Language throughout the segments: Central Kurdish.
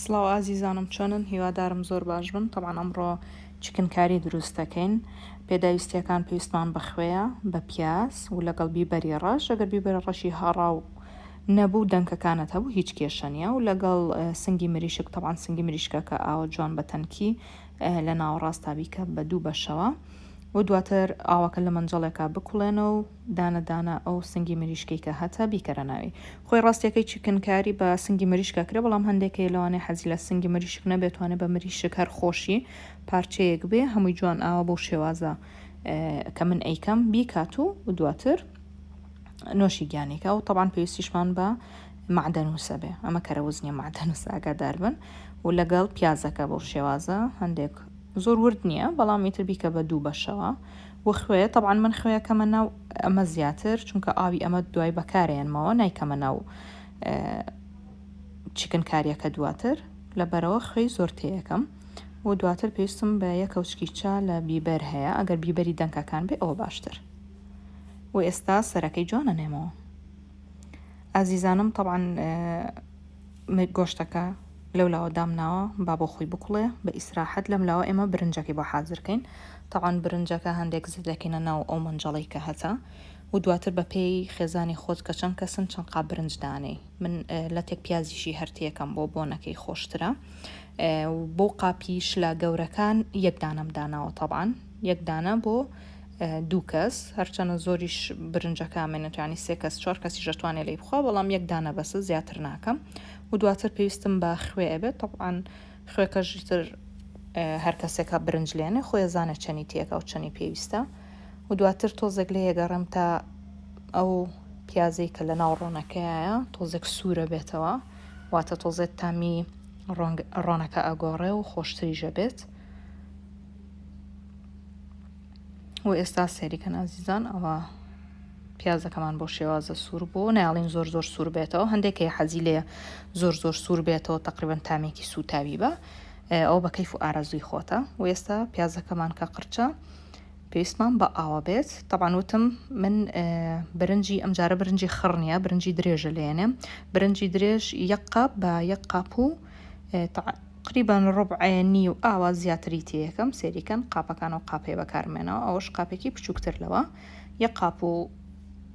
سڵاو ئازیزانم چۆنن هیوادارم زۆر باش بن طبعاً ئەمڕۆ چکنکاری دروست دەکەین پێداویستیەکان پێویستمان بەخوێیە بە پیاز و لەگەڵ بیبەری ڕەش ئەگەر بیبەرە ڕەشی هەڕاو نەبوو دەنکەکانت هەبوو هیچ کێشەنیە و لەگەڵ سنگی مریشک طبعاً سنگی مریشکە کە ئاوە جوان بە تەنکی لە ناوەڕاستا بیکە بە دوو بەشەوە و دواتر ئاوەکە لە منجەڵێکا بکوڵێنە و دانەدانە ئەو سنگی مریشکی کە هەتا بیکەرە ناوی خۆی ڕاستیەکەی چکنکاری بە سنگی مریشکە کرێ بەڵام هەندێکی لەوانێ حەزی لە سنگی مریشک نەبێتوانێت بە مریشک هەر خۆشی پارچەیەک بێ هەمووی جوان ئاوە بۆ شێوازە کە من ئەیکەم بیکات و دواتر نۆشی گیانێکە و طبعاً پێویستیشمان بە معدەنووسە بێ ئەمە کەرەوزنیە معدەنووسە ئاگادار بن و لەگەڵ پیازەکە بۆ شێوازە هەندێک زۆر ورد نییە بەڵام ئیتر بیکە بە دوو بەشەوە و خوێ طبعاً من خوێەکەمە ناو ئەمە زیاتر چونکە ئاوی ئەمە دوای بەکارێنمەوە نایکەمە ناو چکنکاریەکە دواتر لەبەرەوە خوێی زۆر تێیەکەم و دواتر پێویستم بە یەک کەوچکی چا لە بیبەر هەیە ئەگەر بیبەری دەنکەکان بێ ئەوە باشتر و ئێستا سەرەکەی جوانە نێمەوە ئازیزانم طبعاً گۆشتەکە لەولاوە دامناوە با بۆ خۆی بکوڵێ بە ئیسراحەت لەم لاوە ئێمە برنجەکەی بۆ حازرکەین طبعاً برنجەکە هەندێک زدەکەینە ناو ئەو منجەڵەی کە هەتا و دواتر بە پێی خێزانی خۆت کە چەند کەسن چەند قا برنج دانەی من لە تێک پیازیشی هەرتیەکەم بۆ بۆنەکەی خۆشترە بۆ قاپیش لە گەورەکان یەک دانەم داناوە طبعاً یەک دانە بۆ دوو کەس هەرچەنە زۆریش برنجەکە منێتوانی سێ کەس چوار کەسی ژەتوانێ لی بخوا بەڵام یەک دانە بەسە زیاتر ناکەم و دواتر پێویستم بە خوێ ئەبێت طبعاً خوێکەژتر هەر کەسێکە برنج لێنێ خۆی زانێت چەنی تێکە و چەنی پێویستە و دواتر تۆزێک لێ یەگەڕم تا ئەو پیازەی کە لە ناو ڕۆنەکەیە تۆزێک سوورە بێتەوە واتە تۆزێت تامی ڕۆنەکە ئەگۆڕێ و خۆشتریژە بێت و ئێستا سێریکەن ئازیزان ئەوە پیازەکەمان بۆ شێوازە سوور بوو ناڵین زۆر زۆر سوور بێتەوە هەندێکی حەزی لێ زۆر زۆر سوور بێتەوە تقریبان تامێکی سوتاوی بە ئەو بە کەیف و ئارەزوی خۆتە و ئێستا پیازەکەمان کە قرچە پێویستمان بە ئاوە بێت طبعاً وتم من برنجی ئەمجارە برنجی خڕنیە برنجی درێژە لێنێ برنجی درێژ یەک قاپ بە یەک قاپ و تقریبا ڕبعێنی و ئاوا زیاتری تێیەکەم سێریکەن قاپەکان و قاپێ بەکارمێنەوە ئەوەش قاپێکی بچووکتر لەوە یەک قاپ و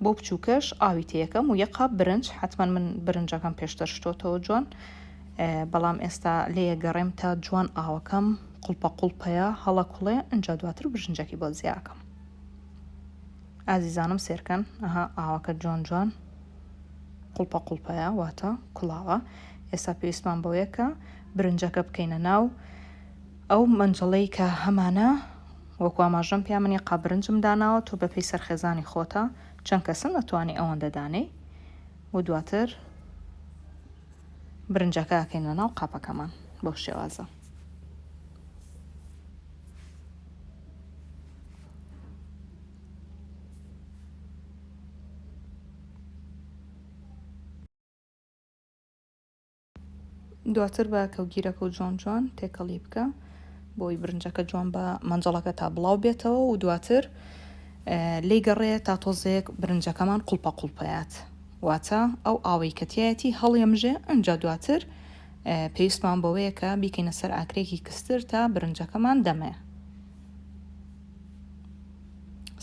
بۆ بچووکەش ئاوی تێیەکەم و یەک قاپ برنج حتما من برنجەکەم پێشتر شتۆتەوە جوان بەڵام ئێستا لێیە گەڕێم تا جوان ئاوەکەم قوڵپە قوڵپەیە هەڵە کوڵێ ئەجا دواتر برژنجەکی بۆ زیاکەم ئازیزانم سێرکەن ئەها ئاوەکە جوان جوان قوڵپە قوڵپەیە واتە کوڵاوە ئێستا پێویستمان بەوەیەکە برنجەکە بکەینە ناو ئەو منجەڵەی کە هەمانە وەکو ئاماژەم پیا منی قابرنجم داناوە تۆ بەپێی سەرخێزانی خۆتە چەند کەسن ئەتوانی ئەوەندە دانەی و دواتر برنجەکە ئەکەینە ناو قاپەکەمان بۆ شێوازە دواتر بە کەوگیرەکە و جوان جوان تێکەڵی بکە بۆی برنجەکە جوان بە مەنجەڵەکە تا بڵاو بێتەوە و دواتر لی گەڕێ تا تۆزێک برنجەکەمان قوڵپە قوڵپەیات واتە ئەو ئاوەی کەتیایەتی هەڵێمژێ ئەنجا دواتر پێویستمان بەوەیە کە بیکەینە سەر ئاکرێکی کستر تا برنجەکەمان دەمێ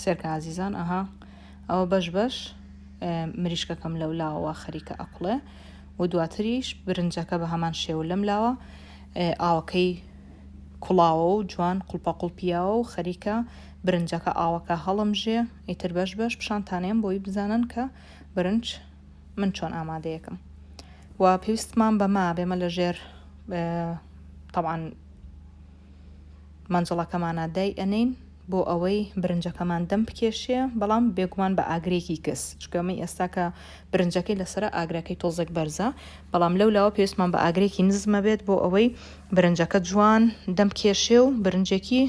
سێرکە ئازیزان ئەها ئەوە بەش بەش مریشکەکەم لەولاوە خەریکە ئەقڵێ و دواتریش برنجەکە بە هەمان شێو لەم لاوە ئاوەکەی کوڵاوە و جوان قوڵپە قوڵپیاوە و خەریکە برنجەکە ئاوەکە هەڵمژێ ئیتر بەش بەش پیشانتانێن بۆی بزانن کە برنج من چۆن ئامادەیەکم و پێویستمان بەما بێمە لە ژێر طبعاً مەنجەڵەکەمانە دای ئەنین بۆ ئەوەی برنجەکەمان دەم بکێشێ بەڵام بێگومان بە ئاگرێکی کەس چکەمەی ئێستا کە برنجەکەی لەسرە ئاگرەکەی تۆزێک بەرزە بەڵام لەولاوە پێویستمان بە ئاگرێکی نزمە بێت بۆ ئەوەی برنجەکە جوان دەم کێشێ و برنجێکی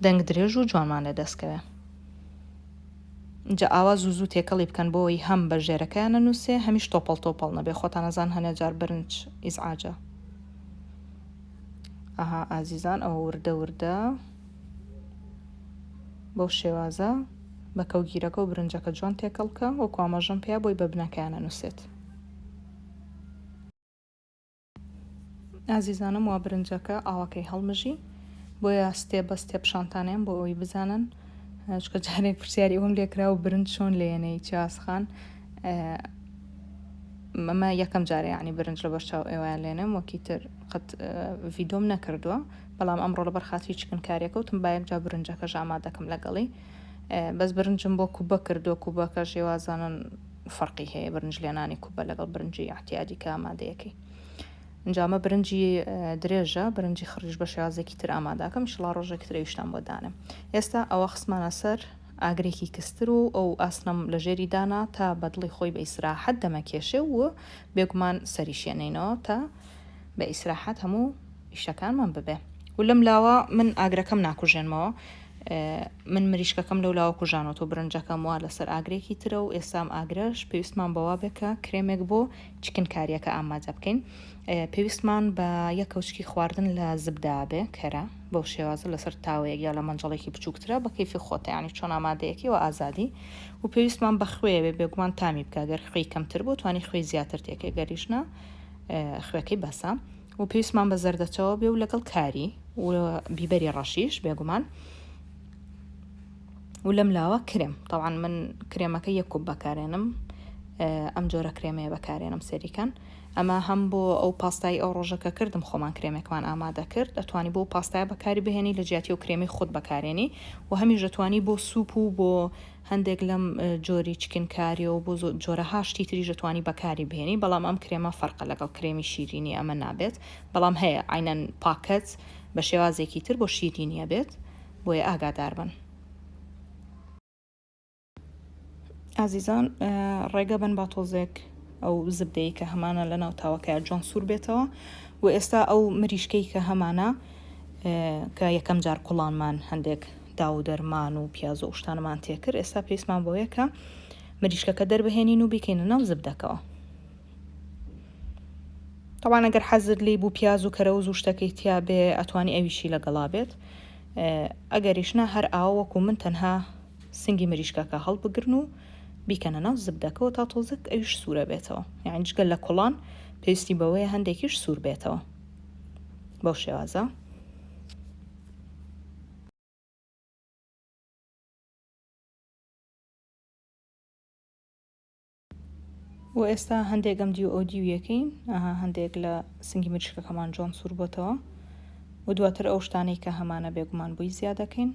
دەنگ درێژ و جوانمانە دەستکەوێ جا ئاوا زوو تێکەڵی بکەن بۆەوەی هەم بە ژێرەکەیانە نووسێ هەمیش تۆپەڵ تۆپەڵ نەبێ خۆتان نەزان هەنێ جار برنج ئیزعاجە ئەها ئازیزان ئەوە وردە وردە بەو شێوازە بە کەوگیرەکە و برنجەکە جوان تێکەڵکە وەکو ئاماژەم پێیا بۆی بە بنەکەیانە نووسێت ئازیزانم وا برنجەکە ئاوەکەی هەڵمژی بۆیە ستێپ بە ستێپ شانتانێن بۆ ئەوی بزانن چکە جارێک پرسیاری ئەوم لێکرا و برنج چۆن لێنەی چاسخان مەمە یەکەم جارێ ینی برنج لە بەرچاو ئێوەیان لێنم وەکی تر قەت ڤیدۆم نەکردووە بەڵام ئەمڕۆ لە بەرخاتی چکن کاریەکەوتم با یەک جا برنجەکە ئامادەکەم لەگەڵی بەس برنجم بۆ کوبە کردو کوبەکە ژێوازانن فەرقی هەیە برنج لێنانی کوبە لەگەڵ برنجی احتیاجی کە ئامادەیەکەی ئەنجامە برنجی درێژە برنجی خڕیش بە شێوازێکی تر ئامادەکەم شڵا ڕۆژێکی ترەویشتان بۆ دانم ئێستا ئەوە خسمانە سەر ئاگرێکی کستر و ئەو ئاسنەم لە ژێری دانا تا بەدڵی خۆی بە ئیسراحەت دەمەکێشێ و بێگومان سەری شوێنینەوە تا بە ئیسراحەت هەموو ئیشەکانمان ببێ و لەم لاوە من ئاگرەکەم ناکوژێنمەوە من مریشکەکەم لەو لاوە کوژانەوە برنجەکەم وا لەسەر ئاگرێکی ترە و ئێستام ئاگرەش پێویستمان بەوا بێکە کرێمێک بۆ چکن کاریەکە ئامادە بکەین پێویستمان بە یەک کەوچکی خواردن لە زبدا بێ کەرە بەو شێوازە لەسەر تاوەیەک یا لە مەنجەڵێکی بچووکترە بە کەیفی خۆتە ینی چۆن ئامادەیەکی و ئازادی و پێویستمان بە خوێ بێ بێگومان تامی بکە گەر خوێی کەمتر بۆ توانی خوێی زیاتر تێکێ گەریشنە خوێەکەی بەسە و پێویستمان بە زەردەچەوە بێ و لەگەڵ کاری و بیبەری ڕەشیش بێگومان و لەم لاوە کرێم طبعا من کرێمەکە یەک کوب بەکارێنم ئەم جۆرە کرێمەیە بەکارێنم سەریکەن ئەمە هەم بۆ ئەو پاستای ئەو ڕۆژەکە کردم خۆمان کرێمێکمان ئامادە کرد ئەتوانی بۆ پاستای بەکاری بهێنی لە جیاتی و کرێمی خۆت بەکارێنی و هەمیش دەتوانی بۆ سوپ و بۆ هەندێک لەم جۆری چکن کاری و بۆ جۆرە هاشتی تری دەتوانی بەکاری بهێنی بەڵام ئەم کرێمە فەرقە لەگەڵ کرێمی شیرینی ئەمە نابێت بەڵام هەیە عینەن پاکەت بە شێوازێکی تر بۆ شیرینیە بێت بۆیە ئاگادار بن ئازیزان ڕێگە بن با تۆزێک ئەو زبدەی کە هەمانە لە ناو تاوەکە جۆن سوور بێتەوە و ئێستا ئەو مریشکەی کە هەمانە کە یەکەم جار کوڵانمان هەندێک داو دەرمان و پیاز و شتانمان تێکرد ئێستا پێویستمان بۆیە کە مریشکەکە دەربهێنین و بیکەینە ناو زبدەکەەوە طبعا ئەگەر حەزت لی بوو پیاز و کەرەوز و شتەکەی تیا بێ ئەتوانی ئەویشی لەگەڵا بێت ئەگەریشنا هەر ئاوەکو من تەنها سنگی مریشکەکە هەڵبگرن و بیکەنە ناو زبدەکەەوە تا تۆزێک ئەویش سوورە بێتەوە یعنی جگەل لە کوڵان پێویستی بەوەیە هەندێکیش سوور بێتەوە بەو شێوازە و ئێستا هەندێک ئەم دی و ئەو دیویەکەین هەندێک لە سنگی مریشکەکەمان جۆن سوور بۆتەوە و دواتر ئەو شتانەی کە هەمانە بێگومان بووی زیادەکەین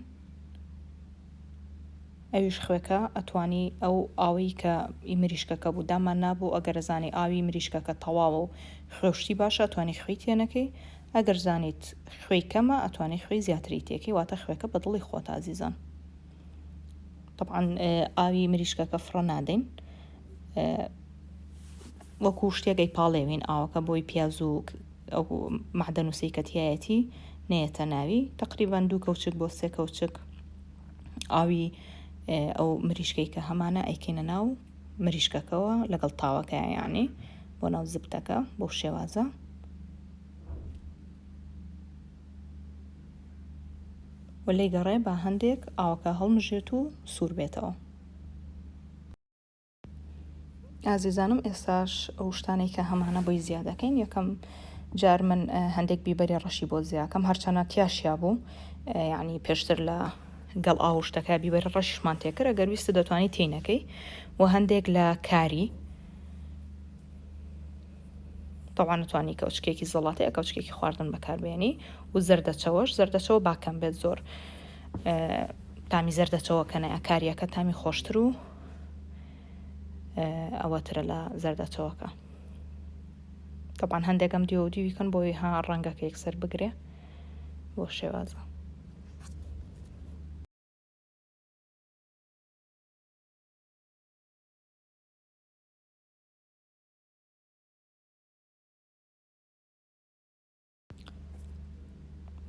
ئەویش خوێکە ئەتوانی ئەو ئاوی کە مریشکەکە بوو دامان نابوو ئەگەر زانی ئاوی مریشکەکە تەواوە و خوێشتی باشە ئەتوانی خوێی تێنەکەی ئەگەر زانیت خوێی کەمە ئەتوانی خوێی زیاتری تێکی واتە خوێکە بە دڵی خۆت ئازیزان طبعا ئاوی مریشکەکە فڕە نادەین وەکو شتێگەی پاڵێوین ئاوەکە بۆی پیاز و ئەو معدەن و سەیکەتیایەتی نەیەتە ناوی تقریبان 2 کەوچک بۆ 3 کەوچک ئاوی ئەو مریشکەی کە هەمانە ئەیکەینە ناو مریشکەکەەوە لەگەڵ تاوەکە یعنی بۆ ناو زبدەکە بۆ شێوازە و لێی گەڕێ بە هەندێک ئاوەکە هەڵمژێت و سوور بێتەوە ئازیزانم ئێستاش ئەو شتانەی کە هەمانە بۆی زیادەکەین یەکەم جار من هەندێک بیبەری ڕەشی بۆ زیاکەم هەرچەنە تیاشیا بوو یعنی پێشتر لە گەڵ ئاو شتەکە بیبەری ڕەشیشمان تێکرد ئەگەر ویستە دەتوانی تینەکەی و هەندێک لە کاری طبعا نتوانی کەوچکێکی زەڵاتەیە کەوچکێکی خواردن بەکاربێنی و زەردەچەوە باکەم بێت زۆر تامی زەردەچەوە کەنە کاریەکە تامی خۆشتر و ئەوەترە لە زەردەچەوەکە طبعا هەندێکم دیوە و دیویکەن بۆی ها ڕەنگەکە یەکسەر بگرێ بۆ شێوازە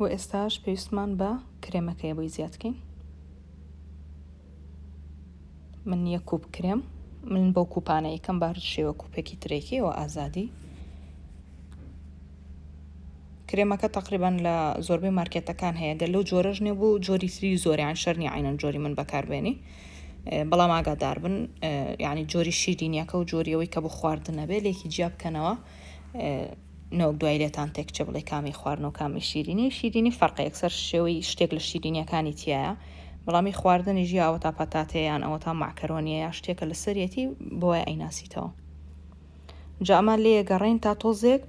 و ئێستاش پێویستمان بە کرێمەکەیە بۆی زیادکەین من یەک کوب کرێم من بەو کوپانە یەکەم بار شێوە کوپێکی ترێکی و ئازادی کرێمەکە تقریبان لە زۆربەی مارکێتەکان هەیە گەل لەو جۆرەش نیە بوو جۆری تری زۆریان شەرنی عینەن جۆری من بەکاربێنی بەڵام ئاگادار بن یعنی جۆری شیرینیەکە و جۆریەوەی کە بۆ خواردنە بێ لێکی جیا بکەنەوە نۆک دوای لێتان تێکچە بڵێ کامی خواردن و کامی شیرینی فەرقی یەکسەر شێوەی شتێک لە شیرینیەکانی تایە بەڵامی خواردنیژی ئەوە تا پەتاتەیان ئەوە تا ماکەرۆنیە یا شتێکە لە سەرەتی بۆیە ئەیناسیتەوە جا ئەمە لێ گەڕین تا تۆزێک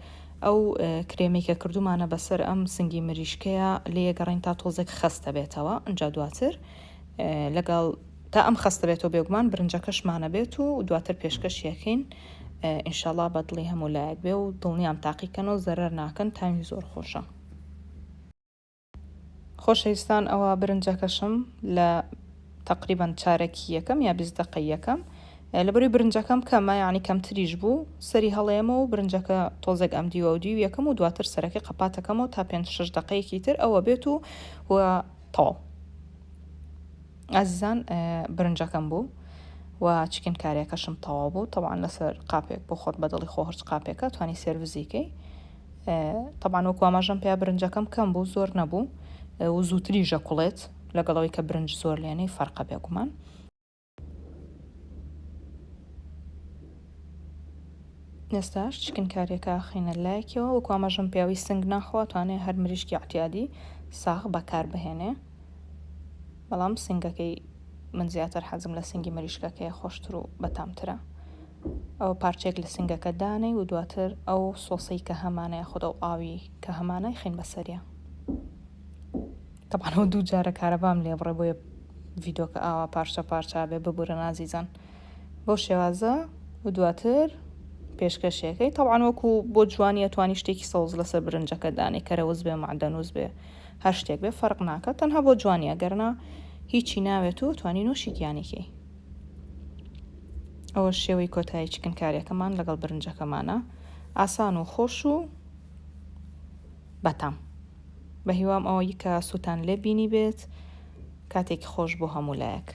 ئەو کرێمێکە کردومانە بەسەر ئەم سنگی مریشکەیە لێ گەڕین تا تۆزێک خستە بێتەوە ئەجا دواتر لەگەڵ تا ئەم خستە بێتەوە بێگومان برنجەکەشمانە بێت و دواتر پێشکەشیەکەین ئینشاءڵڵا بەدڵی هەموو لایەک بێ و دڵنیام تاقیکەنەوە زەرەر ناکەن تامی زۆر خۆشە خۆشەویستان ئەوە برنجەکەشم لە تقریبان چارەکی یەکەم یا 20 دقەی یەکەم لەبەروی برنجەکەم کەمە یعنی کەم تریش بوو سەری هەڵەیەمە و برنجەکە تۆزێک ئەم دیوە و دیو یەکەم و دواتر سەرەکەی قەپاتەکەمەوە تا 5-6 دقەیەکی تر ئەوە بێت و تەواو ئازیزان برنجەکەم بوو و چکن کاریەکەشم تەواو بوو طبعا لەسەر قاپێک بۆ خۆت بەدڵی خۆ هەرچ قاپێکە توانی سێروزیکەی طبعا وەکو ئاماژەم پێیا برنجەکەم کەم بوو زۆر نەبوو و زووتری ژەکوڵێت لەگەڵەوەی کە برنج زۆر لێنەی فەرقە بێگومان ئێستاش چکن کاریەکە خینە لایەکەوە وەکو ئاماژەم پیاوی سنگ ناخوا توانێت هەر مریشکی احتیادی ساغ بەکار بهێنێ بەڵام سنگەکەی من زیاتر حەزم لە سنگی مریشکەکەی خۆشتر و بەتامترە ئەو پارچێک لە سنگەکە دانەی و دواتر ئەو سۆسی کە هەمانەیە خۆدە و ئاوی کە هەمانای خین بەسەریە طبعا دوو جارە کارەبام لێ بڕێ بۆیە ڤیدۆکە ئاوا پارچە پارچە بێ ببورە نازیزان بۆ شێوازە و دواتر پێشکەشەکەی طبعا وەکو بۆ جوانی ئەتوانی شتێکی سەوز لەسەر برنجەکە دانێ کەرەوز بێ معدەنووز بێ هەر شتێک بێ فەرق ناکات تەنها بۆ جوانیە گەرنا هیچی ناوێت و توانی نوشی گیانێکی ئەوە شێوەی کۆتایی چکن کاریەکەمان لەگەڵ برنجەکەمانە ئاسان و خۆش و بەتام بە هیوام ئەوەی کە سووتان لێ بینی بێت کاتێکی خۆش بۆ هەموو لایەک